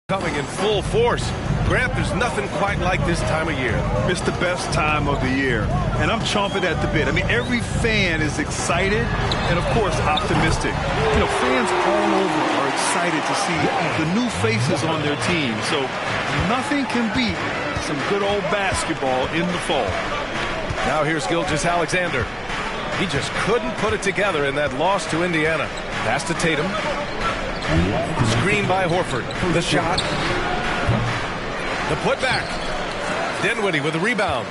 Coming in full force. Grant, there's nothing quite like this time of year. It's the best time of the year, and I'm chomping at the bit. I mean, every fan is excited and, of course, optimistic. You know, fans all over are excited to see the new faces on their team, so nothing can beat some good old basketball in the fall. Now here's Gilgeous-Alexander. He just couldn't put it together in that loss to Indiana. Pass to Tatum. Screen by Horford. The shot. The putback. Dinwiddie with the rebound.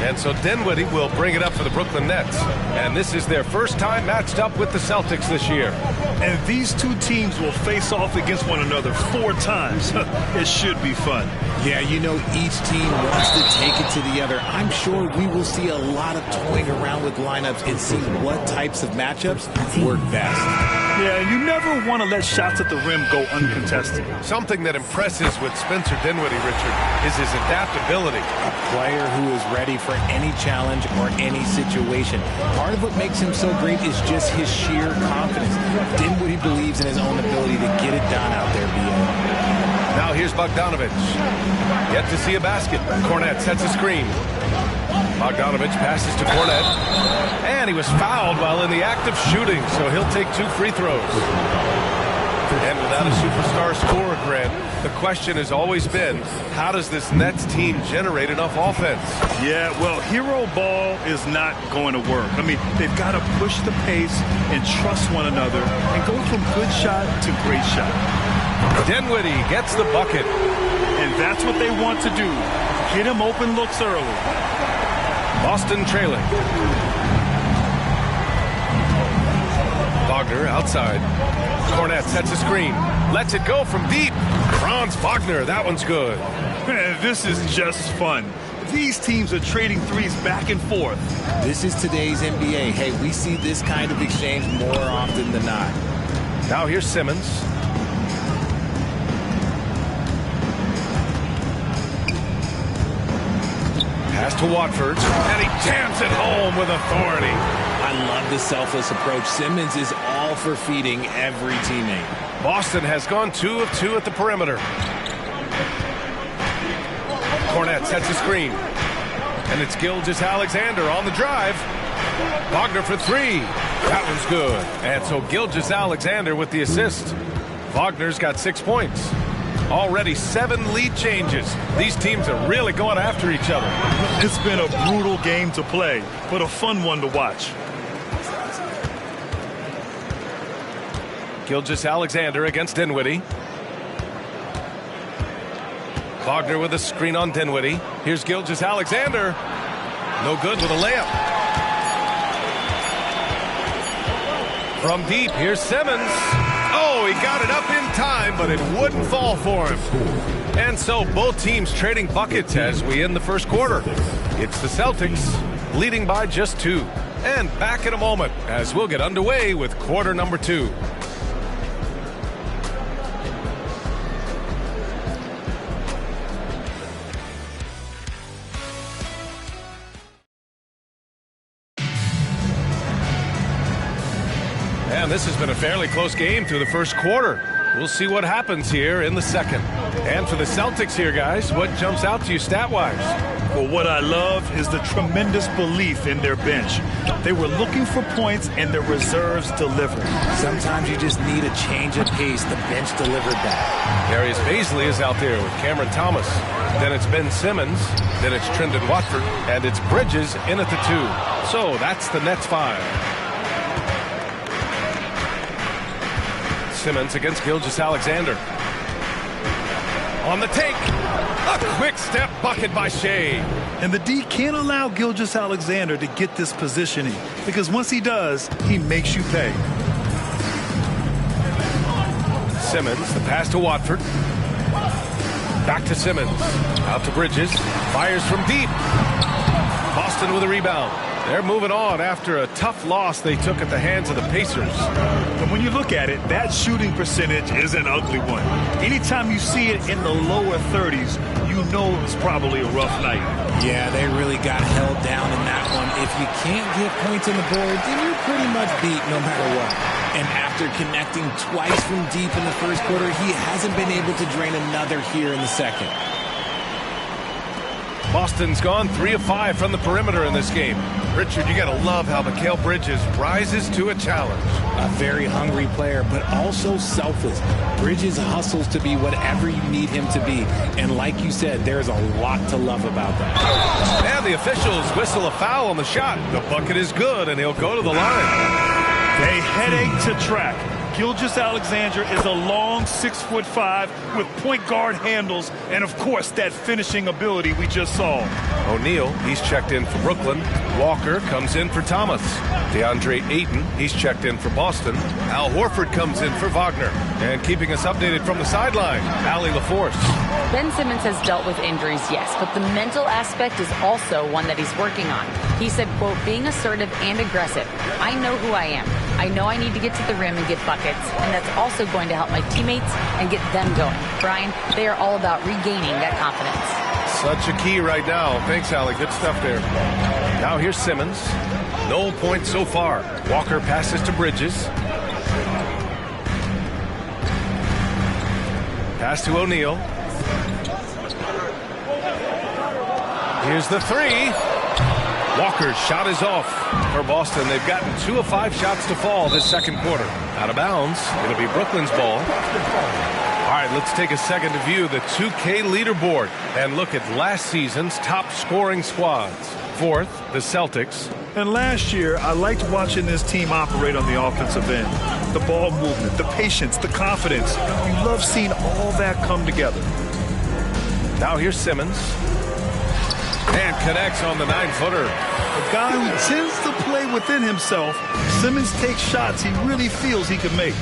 And so Dinwiddie will bring it up for the Brooklyn Nets. And this is their first time matched up with the Celtics this year. And these two teams will face off against one another 4 times. It should be fun. Yeah, you know, each team wants to take it to the other. I'm sure we will see a lot of toying around with lineups and see what types of matchups work best. Yeah, you never want to let shots at the rim go uncontested. Something that impresses with Spencer Dinwiddie, Richard, is his adaptability. A player who is ready for any challenge or any situation. Part of what makes him so great is just his sheer confidence. Dinwiddie believes in his own ability to get it done out there, B.A. Now here's Bogdanovich. Yet to see a basket. Cornet sets a screen. Bogdanovich passes to Cornet. And he was fouled while in the act of shooting, so he'll take 2 free throws. And without a superstar scorer, Grant, the question has always been, how does this Nets team generate enough offense? Yeah, well, hero ball is not going to work. I mean, they've got to push the pace and trust one another and go from good shot to great shot. Dinwiddie gets the bucket. And that's what they want to do. Get him open looks early. Boston trailing. Wagner outside. Cornet sets a screen. Lets it go from deep. Franz Wagner, that one's good. Man, this is just fun. These teams are trading threes back and forth. This is today's NBA. Hey, we see this kind of exchange more often than not. Now here's Simmons. Pass to Watford, and he jams it home with authority. I love the selfless approach. Simmons is all for feeding every teammate. Boston has gone 2 of 2 at the perimeter. Cornet sets a screen. And it's Gilgeous-Alexander on the drive. Wagner for 3. That one's good. And so Gilgeous-Alexander with the assist. Wagner's got 6 points. Already 7 lead changes. These teams are really going after each other. It's been a brutal game to play, but a fun one to watch. Gilgeous-Alexander against Dinwiddie. Wagner with a screen on Dinwiddie. Here's Gilgeous-Alexander. No good with a layup. From deep, here's Simmons. Oh, he got it up in time, but it wouldn't fall for him. And so both teams trading buckets as we end the first quarter. It's the Celtics leading by just 2. And back in a moment as we'll get underway with quarter number 2. And this has been a fairly close game through the first quarter. We'll see what happens here in the second. And for the Celtics here, guys, what jumps out to you stat-wise? Well, what I love is the tremendous belief in their bench. They were looking for points, and their reserves delivered. Sometimes you just need a change of pace. The bench delivered that. Darius Bazley is out there with Cameron Thomas. Then it's Ben Simmons. Then it's Trendon Watford. And it's Bridges in at the 2. So that's the Nets 5. Simmons against Gilgeous-Alexander. On the take. A quick step bucket by Shea. And the D can't allow Gilgeous-Alexander to get this positioning, because once he does, he makes you pay. Simmons, the pass to Watford. Back to Simmons. Out to Bridges. Fires from deep. Boston with a rebound. They're moving on after a tough loss they took at the hands of the Pacers. And when you look at it, that shooting percentage is an ugly one. Anytime you see it in the lower 30s, you know it's probably a rough night. Yeah, they really got held down in that one. If you can't get points on the board, then you're pretty much beat no matter what. And after connecting twice from deep in the first quarter, he hasn't been able to drain another here in the second. Boston's gone 3 of 5 from the perimeter in this game. Richard, you got to love how Mikal Bridges rises to a challenge. A very hungry player, but also selfless. Bridges hustles to be whatever you need him to be. And like you said, there's a lot to love about that. And the officials whistle a foul on the shot. The bucket is good, and he'll go to the line. A headache to track. Gilgeous-Alexander is a long 6'5" with point guard handles and, of course, that finishing ability we just saw. O'Neal, he's checked in for Brooklyn. Walker comes in for Thomas. DeAndre Ayton, he's checked in for Boston. Al Horford comes in for Wagner. And keeping us updated from the sideline, Allie LaForce. Ben Simmons has dealt with injuries, yes, but the mental aspect is also one that he's working on. He said, quote, being assertive and aggressive. I know who I am. I know I need to get to the rim and get buckets, and that's also going to help my teammates and get them going. Brian, they are all about regaining that confidence. Such a key right now. Thanks, Allie. Good stuff there. Now here's Simmons. No points so far. Walker passes to Bridges. Pass to O'Neal. Here's the three. Walker's shot is off for Boston. They've gotten 2 of 5 shots to fall this second quarter. Out of bounds. It'll be Brooklyn's ball. All right, let's take a second to view the 2K leaderboard and look at last season's top scoring squads. Fourth, the Celtics. And last year, I liked watching this team operate on the offensive end. The ball movement, the patience, the confidence. You love seeing all that come together. Now here's Simmons. And connects on the 9-footer. A guy who tends to play within himself, Simmons takes shots he really feels he can make.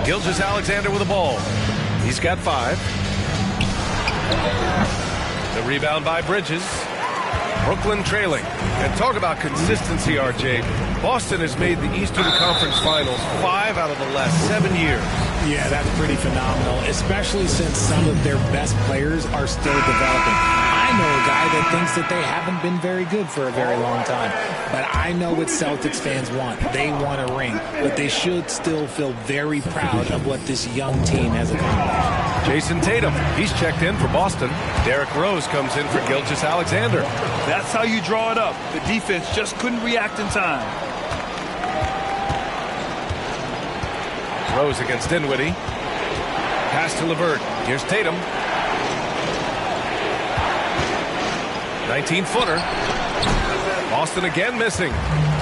Gilgeous-Alexander with the ball. He's got 5. The rebound by Bridges. Brooklyn trailing. And talk about consistency, RJ. Boston has made the Eastern Conference Finals 5 out of the last 7 years. Yeah, that's pretty phenomenal, especially since some of their best players are still developing. I know a guy that thinks that they haven't been very good for a very long time, but I know what Celtics fans want. They want a ring, but they should still feel very proud of what this young team has accomplished. Jason Tatum, he's checked in for Boston. Derrick Rose comes in for Gilgeous-Alexander. That's how you draw it up. The defense just couldn't react in time. Rose against Dinwiddie. Pass to LeVert. Here's Tatum. 19-footer. Boston again missing.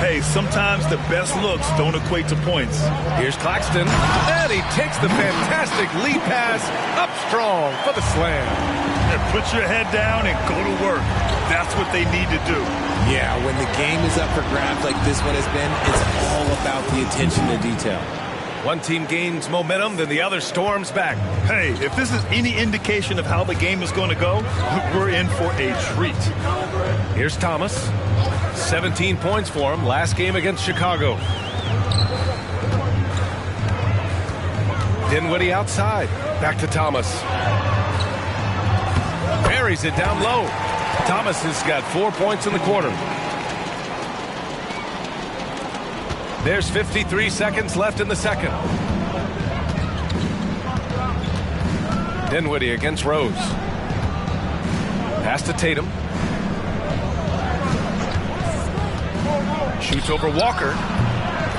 Hey, sometimes the best looks don't equate to points. Here's Claxton. And he takes the fantastic lead pass up strong for the slam. And put your head down and go to work. That's what they need to do. Yeah, when the game is up for grabs like this one has been, it's all about the attention to detail. One team gains momentum, then the other storms back. Hey, if this is any indication of how the game is going to go, we're in for a treat. Here's Thomas. 17 points for him last game against Chicago. Dinwiddie outside. Back to Thomas. Buries it down low. Thomas has got 4 points in the quarter. There's 53 seconds left in the second. Dinwiddie against Rose. Pass to Tatum. Shoots over Walker.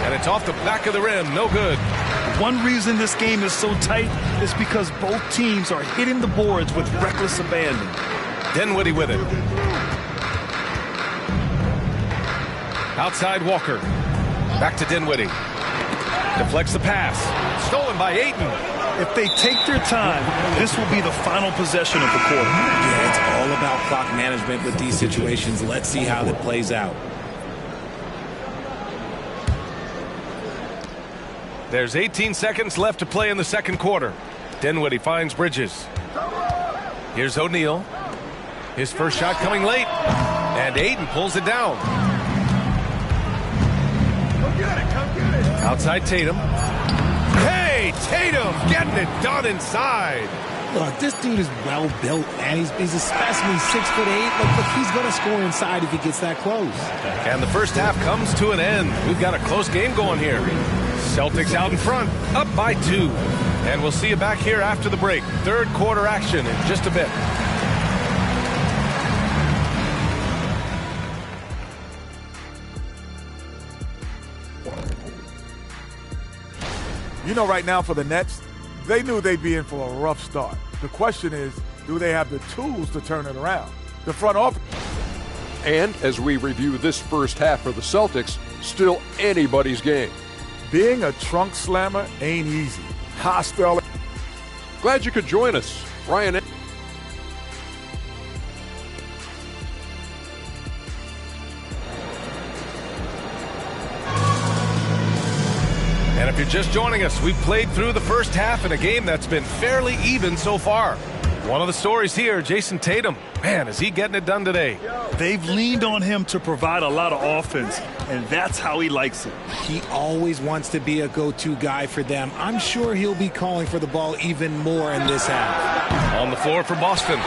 And it's off the back of the rim. No good. One reason this game is so tight is because both teams are hitting the boards with reckless abandon. Dinwiddie with it. Outside Walker. Back to Dinwiddie. Deflects the pass. Stolen by Ayton. If they take their time, this will be the final possession of the quarter. Yeah, it's all about clock management with these situations. Let's see how that plays out. There's 18 seconds left to play in the second quarter. Dinwiddie finds Bridges. Here's O'Neal. His first shot coming late. And Ayton pulls it down. Outside Tatum. Hey, Tatum getting it done inside. Look, this dude is well built, man. He's a specimen. He's 6'8". Look, he's going to score inside if he gets that close. And the first half comes to an end. We've got a close game going here. Celtics out in front, up by 2. And we'll see you back here after the break. Third quarter action in just a bit. You know, right now for the Nets, they knew they'd be in for a rough start. The question is, do they have the tools to turn it around? The front office. And as we review this first half for the Celtics, still anybody's game. Being a trunk slammer ain't easy. Hostile. Glad you could join us. Ryan. And if you're just joining us, we've played through the first half in a game that's been fairly even so far. One of the stories here, Jason Tatum. Man, is he getting it done today? They've leaned on him to provide a lot of offense, and that's how he likes it. He always wants to be a go-to guy for them. I'm sure he'll be calling for the ball even more in this half. On the floor for Boston,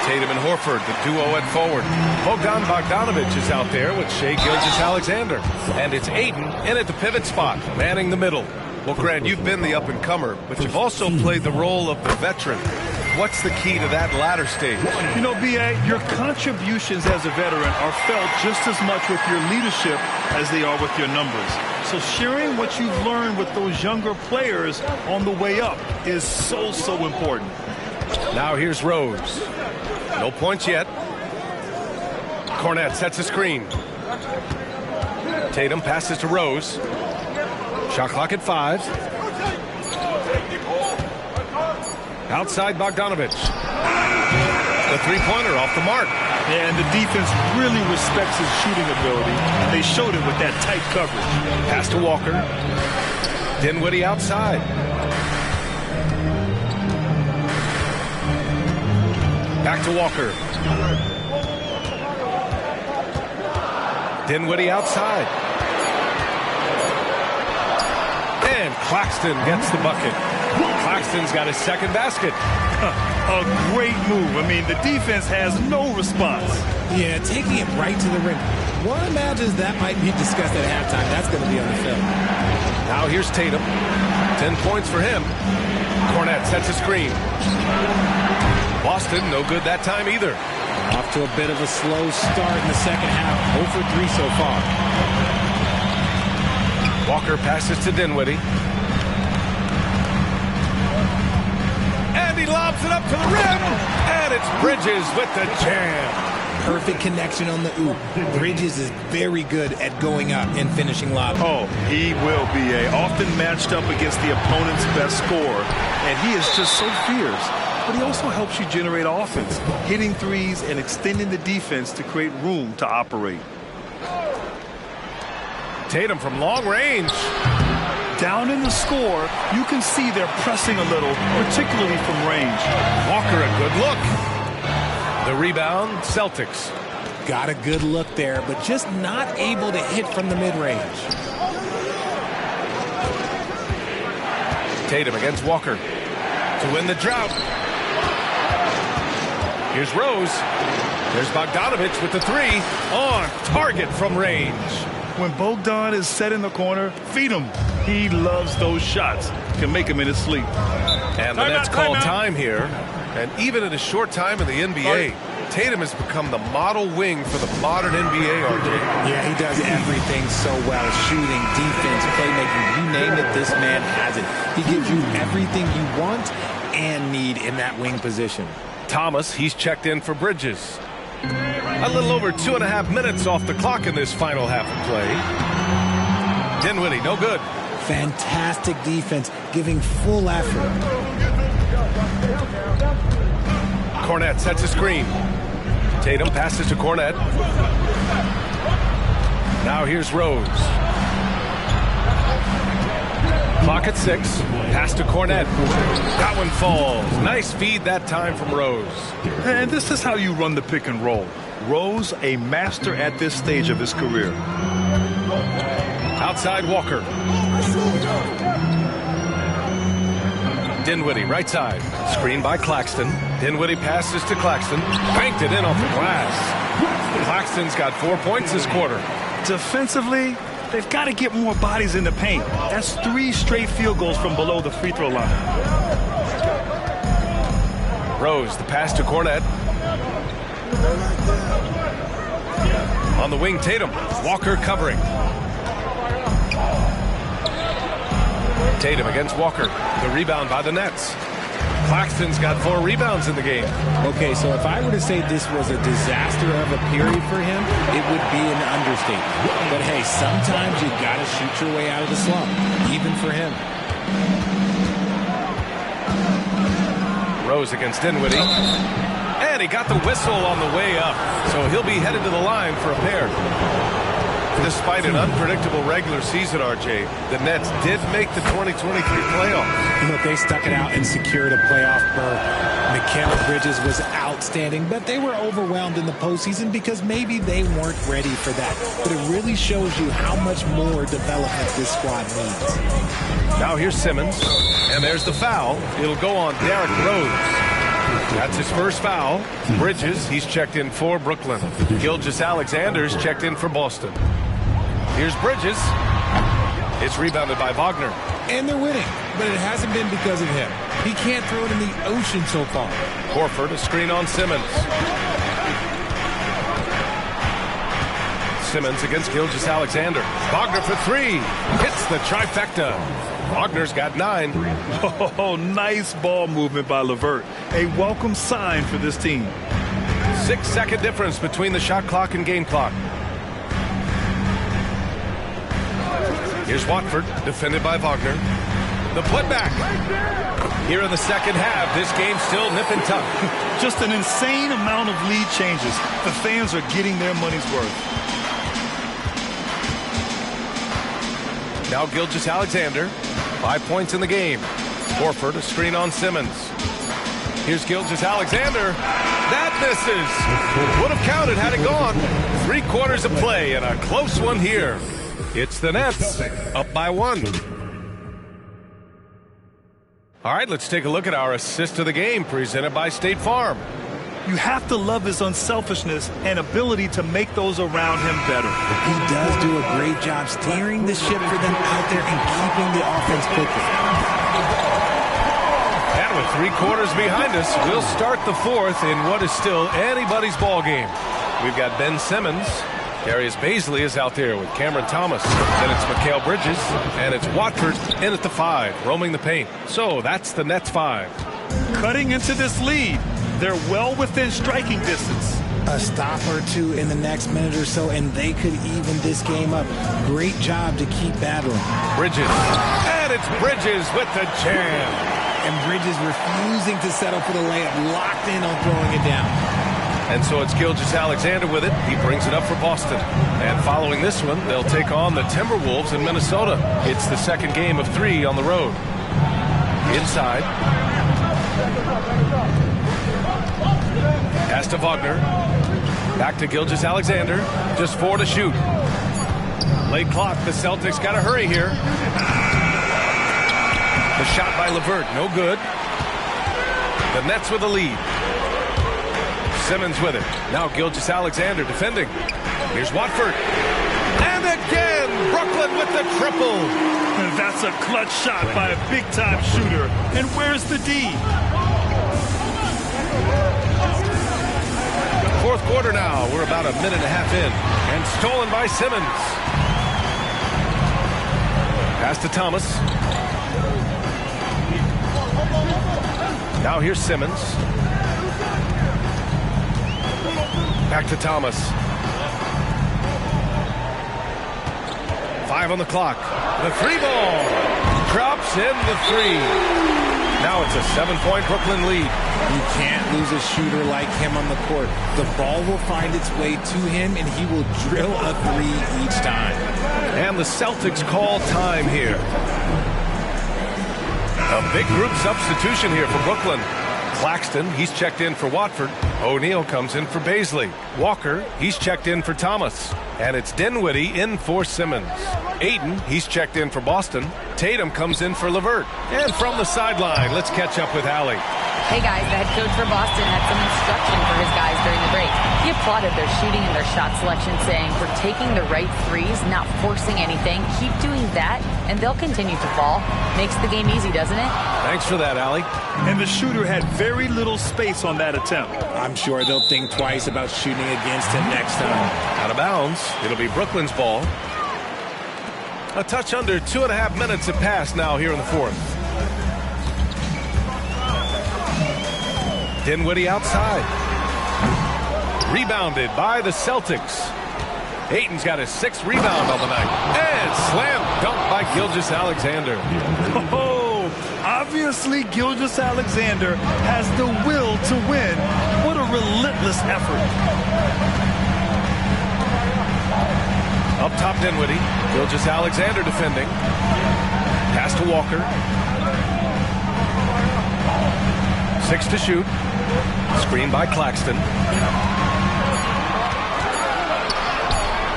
Tatum and Horford, the duo at forward. Bogdanovich is out there with Shai Gilgeous-Alexander. And it's Ayton in at the pivot spot, manning the middle. Well, Grant, you've been the up-and-comer, but you've also played the role of the veteran. What's the key to that latter stage? You know, B.A., your contributions as a veteran are felt just as much with your leadership as they are with your numbers. So sharing what you've learned with those younger players on the way up is so important. Now here's Rose. No points yet. Cornette sets a screen. Tatum passes to Rose. Shot clock at 5. Outside Bogdanovich. The three-pointer off the mark. And the defense really respects his shooting ability. They showed it with that tight coverage. Pass to Walker. Dinwiddie outside. Back to Walker. Dinwiddie outside. And Claxton gets the bucket. Claxton's got his second basket. A great move. I mean, the defense has no response. Yeah, taking it right to the rim. One imagines that might be discussed at halftime. That's going to be on the film. Now here's Tatum. 10 points for him. Cornette sets a screen. Boston, no good that time either. Off to a bit of a slow start in the second half. 0 for 3 so far. Walker passes to Dinwiddie. And he lobs it up to the rim. And it's Bridges with the jam. Perfect connection on the oop. Bridges is very good at going up and finishing lob. Oh, he will be often matched up against the opponent's best scorer. And he is just so fierce. But he also helps you generate offense, hitting threes and extending the defense to create room to operate. Tatum from long range. Down in the score, you can see they're pressing a little, particularly from range. Walker, a good look. The rebound, Celtics. Got a good look there, but just not able to hit from the mid-range. Tatum against Walker to win the drought. Here's Rose. There's Bogdanovich with the 3 on target from range. When Bogdan is set in the corner, feed him. He loves those shots. Can make him in his sleep. And the Nets call time here. And even in a short time in the NBA, Tatum has become the model wing for the modern NBA, RJ. Yeah, he does everything so well. Shooting, defense, playmaking, you name it, this man has it. He gives you everything you want and need in that wing position. Thomas, he's checked in for Bridges. A little over 2.5 minutes off the clock in this final half of play. Dinwiddie, no good. Fantastic defense, giving full effort. Cornette sets a screen. Tatum passes to Cornette. Now here's Rose. Clock at 6. Pass to Cornette. That one falls. Nice feed that time from Rose. And this is how you run the pick and roll. Rose, a master at this stage of his career. Outside Walker. Dinwiddie, right side. Screen by Claxton. Dinwiddie passes to Claxton. Banked it in off the glass. Claxton's got 4 points this quarter. Defensively, they've got to get more bodies in the paint. That's 3 straight field goals from below the free throw line. Rose, the pass to Cornette. On the wing, Tatum. Walker covering. Tatum against Walker. The rebound by the Nets. Claxton's got 4 rebounds in the game. Okay, so if I were to say this was a disaster of a period for him, it would be an understatement. But hey, sometimes you got to shoot your way out of the slump, even for him. Rose against Dinwiddie. And he got the whistle on the way up. So he'll be headed to the line for a pair. Despite an unpredictable regular season, RJ, the Nets did make the 2023 playoffs. Look, they stuck it out and secured a playoff berth. Mikal Bridges was outstanding, but they were overwhelmed in the postseason because maybe they weren't ready for that. But it really shows you how much more development this squad needs. Now here's Simmons, and there's the foul. It'll go on Derrick Rose. That's his first foul. Bridges, he's checked in for Brooklyn. Gilgeous-Alexander's checked in for Boston. Here's Bridges. It's rebounded by Wagner. And they're winning, but it hasn't been because of him. He can't throw it in the ocean so far. Horford, a screen on Simmons. Simmons against Gilgeous-Alexander. Wagner for 3. Hits the trifecta. Wagner's got 9. Oh, nice ball movement by LeVert. A welcome sign for this team. 6-second difference between the shot clock and game clock. Here's Watford, defended by Wagner. The putback. Here in the second half, this game's still nip and tuck. Just an insane amount of lead changes. The fans are getting their money's worth. Now Gilgeous-Alexander, 5 points in the game. Horford, a screen on Simmons. Here's Gilgeous-Alexander. That misses. Would have counted had it gone. 3 quarters of play and a close one here. It's the Nets, up by 1. All right, let's take a look at our assist of the game, presented by State Farm. You have to love his unselfishness and ability to make those around him better. He does do a great job steering the ship for them out there and keeping the offense clicking. And with 3 quarters behind us, we'll start the 4th in what is still anybody's ball game. We've got Ben Simmons. Darius Baisley is out there with Cameron Thomas. Then it's Mikal Bridges. And it's Watford in at the 5, roaming the paint. So that's the Nets 5. Cutting into this lead. They're well within striking distance. A stop or 2 in the next minute or so, and they could even this game up. Great job to keep battling. Bridges. And it's Bridges with the jam. And Bridges refusing to settle for the layup, locked in on throwing it down. And so it's Gilgeous-Alexander with it. He brings it up for Boston. And following this one, they'll take on the Timberwolves in Minnesota. It's the second game of 3 on the road. Inside. Pass to Wagner. Back to Gilgeous-Alexander. Just 4 to shoot. Late clock. The Celtics got to hurry here. The shot by LeVert. No good. The Nets with the lead. Simmons with it. Now Gilgeous-Alexander defending. Here's Watford. And again, Brooklyn with the triple. And that's a clutch shot by a big-time shooter. And where's the D? 4th quarter now. We're about a minute and a half in. And stolen by Simmons. Pass to Thomas. Now here's Simmons. Back to Thomas. 5 on the clock. The 3 ball. Drops in the 3. Now it's a 7-point Brooklyn lead. You can't lose a shooter like him on the court. The ball will find its way to him, and he will drill a 3 each time. And the Celtics call time here. A big group substitution here for Brooklyn. Claxton, he's checked in for Watford. O'Neal comes in for Baisley. Walker, he's checked in for Thomas. And it's Dinwiddie in for Simmons. Ayton, he's checked in for Boston. Tatum comes in for LeVert. And from the sideline, let's catch up with Allie. Hey guys, the head coach for Boston had some instruction for his guys during the break. He applauded their shooting and their shot selection, saying, "We're taking the right threes, not forcing anything. Keep doing that, and they'll continue to fall." Makes the game easy, doesn't it? Thanks for that, Allie. And the shooter had very little space on that attempt. I'm sure they'll think twice about shooting against him next time. Out of bounds. It'll be Brooklyn's ball. A touch under 2.5 minutes have passed now here in the fourth. Dinwiddie outside. Rebounded by the Celtics. Ayton's got his 6th rebound on the night. And slam dunk by Gilgeous-Alexander. Oh, obviously Gilgeous-Alexander has the will to win. What a relentless effort. Up top, Dinwiddie. Gilgeous-Alexander defending. Pass to Walker. 6 to shoot. Screen by Claxton.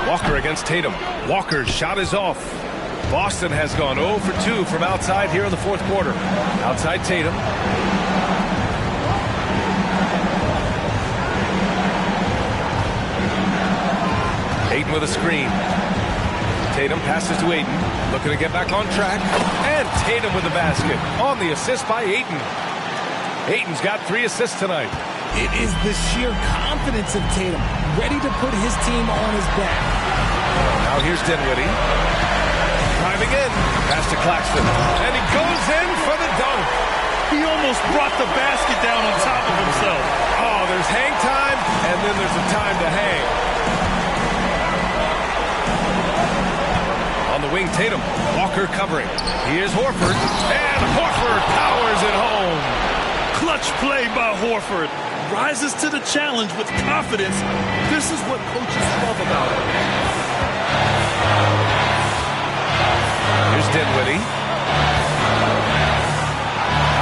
Walker against Tatum. Walker's shot is off. Boston has gone 0 for 2 from outside here in the fourth quarter. Outside Tatum. Ayton with a screen. Tatum passes to Ayton. Looking to get back on track. And Tatum with the basket. On the assist by Ayton. Ayton's got 3 assists tonight. It is the sheer confidence of Tatum, ready to put his team on his back. Now here's Dinwiddie. Driving in. Pass to Claxton. And he goes in for the dunk. He almost brought the basket down on top of himself. Oh, there's hang time, and then there's a time to hang. On the wing, Tatum. Walker covering. Here's Horford. And Horford powers it home. Clutch play by Horford. Rises to the challenge with confidence. This is what coaches love about him. Here's Dinwiddie.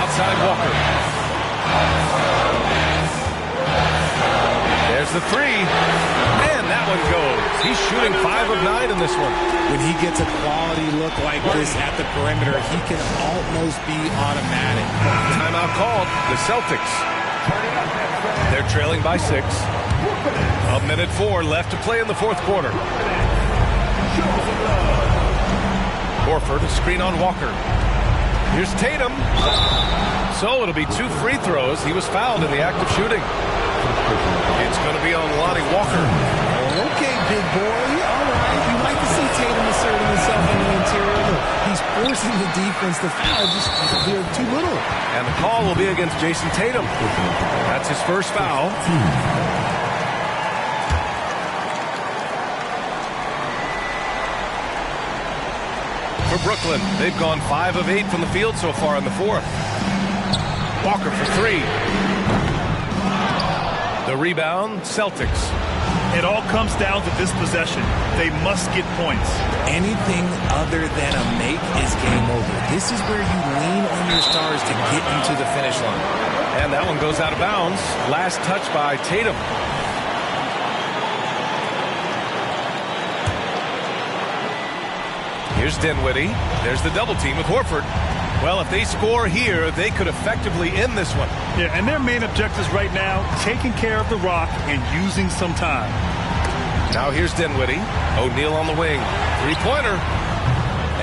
Outside Walker. There's the 3. And that one goes. He's shooting 5 of 9 in this one. When he gets a quality look like this at the perimeter, he can almost be automatic. Timeout called. The Celtics. They're trailing by 6. 1:04 left to play in the fourth quarter. Horford, screen on Walker. Here's Tatum. So it'll be 2 free throws. He was fouled in the act of shooting. It's going to be on Lonnie Walker. Okay, big boy. All right. You like to see Tatum asserting himself in the interior. Look, he's forcing the defense to foul. Just they're too little. And the call will be against Jason Tatum. That's his first foul. For Brooklyn, they've gone 5 of 8 from the field so far in the fourth. Walker for 3. The rebound, Celtics. It all comes down to this possession. They must get points. Anything other than a make is game over. This is where you lean on your stars to get you to the finish line. And that one goes out of bounds. Last touch by Tatum. Here's Dinwiddie. There's the double team with Horford. Well, if they score here, they could effectively end this one. Yeah, and their main objectives right now, taking care of the rock and using some time. Now here's Dinwiddie. O'Neal on the wing. 3-pointer.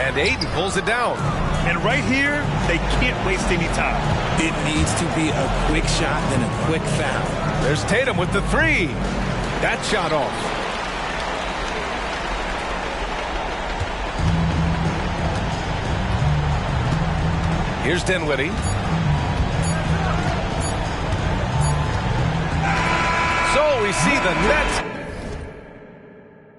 And Ayton pulls it down. And right here, they can't waste any time. It needs to be a quick shot, then a quick foul. There's Tatum with the 3. That shot off. Here's Dinwiddie. So we see the Nets